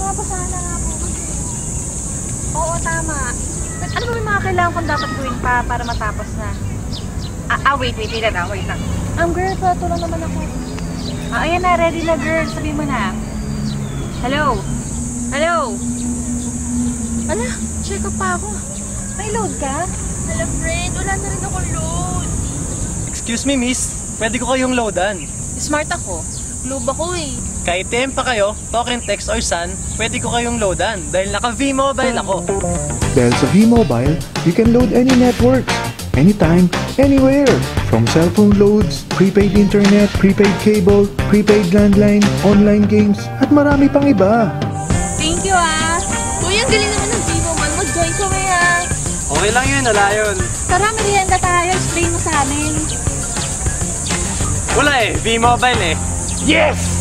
Nababasahan na nga po kasi. Oo, tama. Ano ba yung mga kailangan kong dapat gawin pa para matapos na? Wait lang. Girl, pato lang naman ako. Ayan na, ready na girl. Sabihin mo na. Hello? Ala, check up pa ako. May load ka? Hala, friend, wala na rin akong load. Excuse me, miss. Pwede ko kayong loadan. Smart ako. Globe ako eh. Kahit TM pa kayo, talk and text or sun, pwede ko kayong loadan dahil naka V-Mobile ako. Dahil sa V-Mobile, you can load any network, anytime, anywhere. From cellphone loads, prepaid internet, prepaid cable, prepaid landline, online games, at marami pang iba. Thank you Kuya, ang galing naman ng Vivo man. Mag-join kami Okay lang yun, wala yun. Tara, merienda tayo. Explain mo sa amin. Wala V-Mobile Yes!